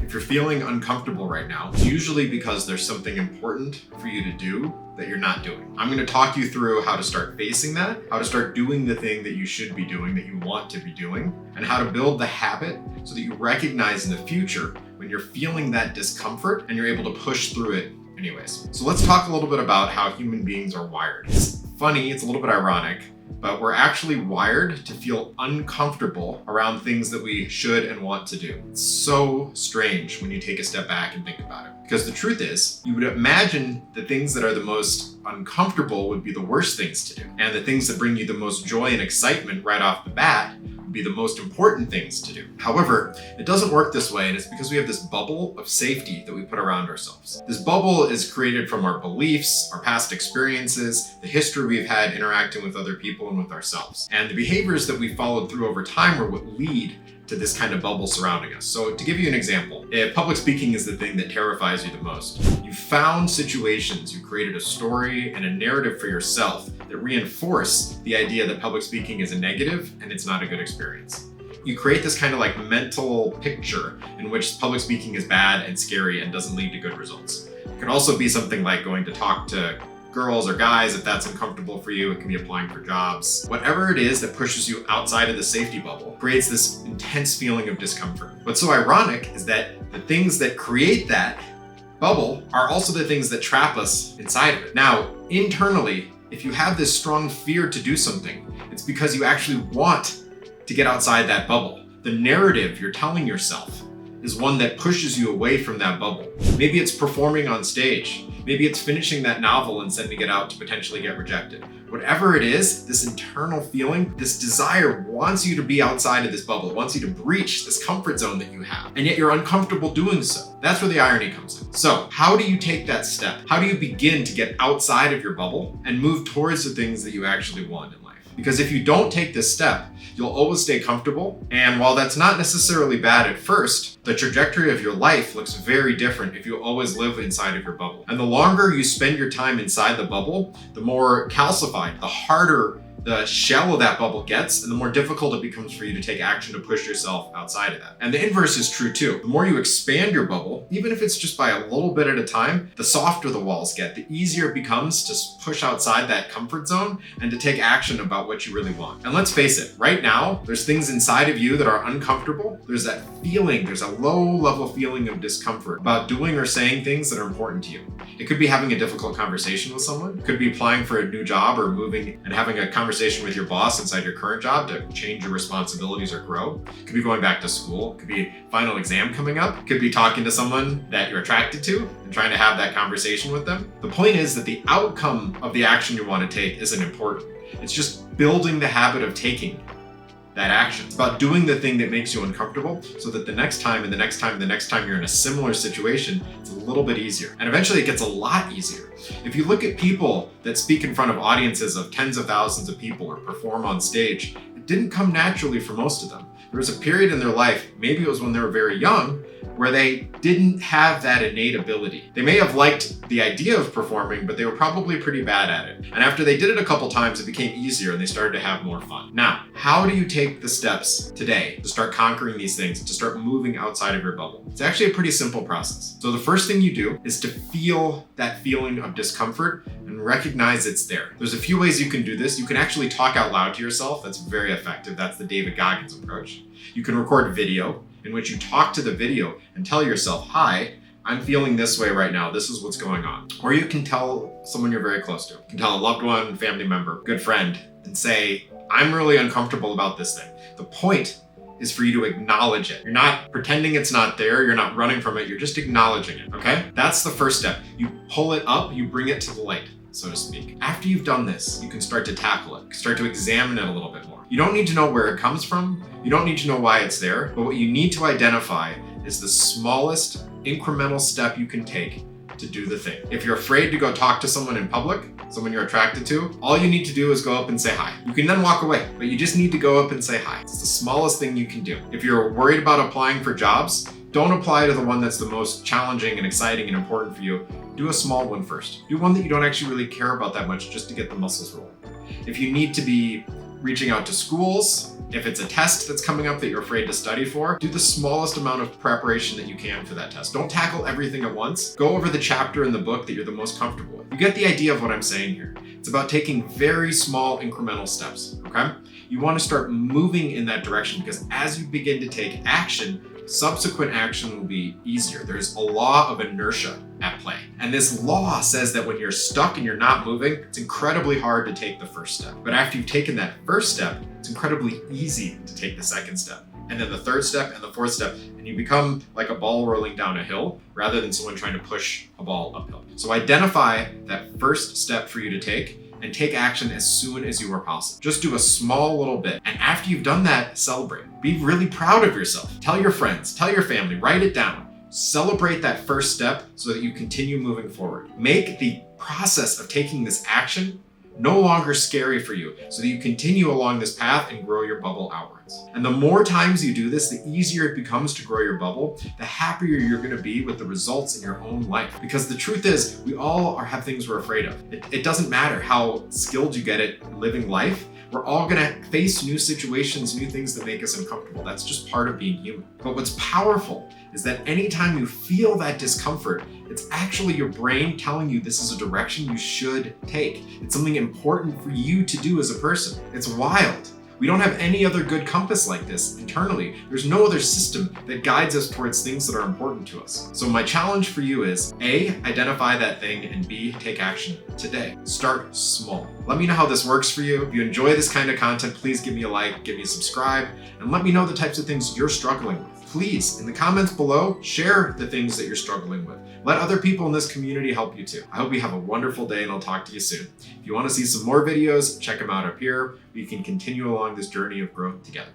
If you're feeling uncomfortable right now, it's usually because there's something important for you to do that you're not doing. I'm going to talk you through how to start facing that, how to start doing the thing that you should be doing, that you want to be doing, and how to build the habit so that you recognize in the future when you're feeling that discomfort and you're able to push through it anyways. So let's talk a little bit about how human beings are wired. It's funny, it's a little bit ironic, but we're actually wired to feel uncomfortable around things that we should and want to do. It's so strange when you take a step back and think about it. Because the truth is, you would imagine the things that are the most uncomfortable would be the worst things to do. And the things that bring you the most joy and excitement right off the bat would be the most important things to do. However, it doesn't work this way, and it's because we have this bubble of safety that we put around ourselves. This bubble is created from our beliefs, our past experiences, the history we've had interacting with other people and with ourselves. And the behaviors that we followed through over time are what lead to this kind of bubble surrounding us. So to give you an example, if public speaking is the thing that terrifies you the most, you found situations, you created a story and a narrative for yourself that reinforce the idea that public speaking is a negative and it's not a good experience. You create this kind of like mental picture in which public speaking is bad and scary and doesn't lead to good results. It could also be something like going to talk to girls or guys if that's uncomfortable for you. It can be applying for jobs. Whatever it is that pushes you outside of the safety bubble creates this intense feeling of discomfort. What's so ironic is that the things that create that bubble are also the things that trap us inside of it. Now, internally, if you have this strong fear to do something, it's because you actually want to get outside that bubble. The narrative you're telling yourself is one that pushes you away from that bubble. Maybe it's performing on stage. Maybe it's finishing that novel and sending it out to potentially get rejected. Whatever it is, this internal feeling, this desire wants you to be outside of this bubble, wants you to breach this comfort zone that you have, and yet you're uncomfortable doing so. That's where the irony comes in. So, how do you take that step? How do you begin to get outside of your bubble and move towards the things that you actually want in life? Because if you don't take this step, you'll always stay comfortable. And while that's not necessarily bad at first, the trajectory of your life looks very different if you always live inside of your bubble. And the longer you spend your time inside the bubble, the more calcified, the harder the shell of that bubble gets, and the more difficult it becomes for you to take action to push yourself outside of that. And the inverse is true too. The more you expand your bubble, even if it's just by a little bit at a time, the softer the walls get, the easier it becomes to push outside that comfort zone and to take action about what you really want. And let's face it, right now, there's things inside of you that are uncomfortable. There's that feeling, there's a low-level feeling of discomfort about doing or saying things that are important to you. It could be having a difficult conversation with someone. It could be applying for a new job or moving and having a conversation with your boss inside your current job to change your responsibilities or grow. It could be going back to school. It could be final exam coming up. It could be talking to someone that you're attracted to and trying to have that conversation with them. The point is that the outcome of the action you want to take isn't important. It's just building the habit of taking that action. It's about doing the thing that makes you uncomfortable so that the next time and the next time and the next time you're in a similar situation, it's a little bit easier. And eventually it gets a lot easier. If you look at people that speak in front of audiences of tens of thousands of people or perform on stage, it didn't come naturally for most of them. There was a period in their life, maybe it was when they were very young, where they didn't have that innate ability. They may have liked the idea of performing, but they were probably pretty bad at it. And after they did it a couple times, it became easier and they started to have more fun. Now, how do you take the steps today to start conquering these things, to start moving outside of your bubble? It's actually a pretty simple process. So the first thing you do is to feel that feeling of discomfort and recognize it's there. There's a few ways you can do this. You can actually talk out loud to yourself. That's very effective. That's the David Goggins approach. You can record video in which you talk to the video and tell yourself, hi, I'm feeling this way right now. This is what's going on. Or you can tell someone you're very close to. You can tell a loved one, family member, good friend, and say, I'm really uncomfortable about this thing. The point is for you to acknowledge it. You're not pretending it's not there. You're not running from it. You're just acknowledging it, okay? That's the first step. You pull it up, you bring it to the light, so to speak. After you've done this, you can start to tackle it, start to examine it a little bit more. You don't need to know where it comes from. You don't need to know why it's there, but what you need to identify is the smallest incremental step you can take to do the thing. If you're afraid to go talk to someone in public, someone you're attracted to, all you need to do is go up and say hi. You can then walk away, but you just need to go up and say hi. It's the smallest thing you can do. If you're worried about applying for jobs, don't apply to the one that's the most challenging and exciting and important for you. Do a small one first. Do one that you don't actually really care about that much just to get the muscles rolling. If you need to be reaching out to schools. If it's a test that's coming up that you're afraid to study for, do the smallest amount of preparation that you can for that test. Don't tackle everything at once. Go over the chapter in the book that you're the most comfortable with. You get the idea of what I'm saying here. It's about taking very small incremental steps, okay? You want to start moving in that direction because as you begin to take action, subsequent action will be easier. There's a law of inertia at play. And this law says that when you're stuck and you're not moving, it's incredibly hard to take the first step. But after you've taken that first step, it's incredibly easy to take the second step. And then the third step and the fourth step, and you become like a ball rolling down a hill rather than someone trying to push a ball uphill. So identify that first step for you to take and take action as soon as you are possible. Just do a small little bit. And after you've done that, celebrate. Be really proud of yourself. Tell your friends, tell your family, write it down. Celebrate that first step so that you continue moving forward. Make the process of taking this action no longer scary for you so that you continue along this path and grow your bubble outwards. And the more times you do this, the easier it becomes to grow your bubble, the happier you're going to be with the results in your own life. Because the truth is, we all have things we're afraid of. It doesn't matter how skilled you get at living life. We're all going to face new situations, new things that make us uncomfortable. That's just part of being human. But what's powerful is that anytime you feel that discomfort, it's actually your brain telling you this is a direction you should take. It's something important for you to do as a person. It's wild. We don't have any other good compass like this internally. There's no other system that guides us towards things that are important to us. So my challenge for you is A, identify that thing, and B, take action today. Start small. Let me know how this works for you. If you enjoy this kind of content, please give me a like, give me a subscribe, and let me know the types of things you're struggling with. Please, in the comments below, share the things that you're struggling with. Let other people in this community help you too. I hope you have a wonderful day and I'll talk to you soon. If you want to see some more videos, check them out up here. We can continue along this journey of growth together.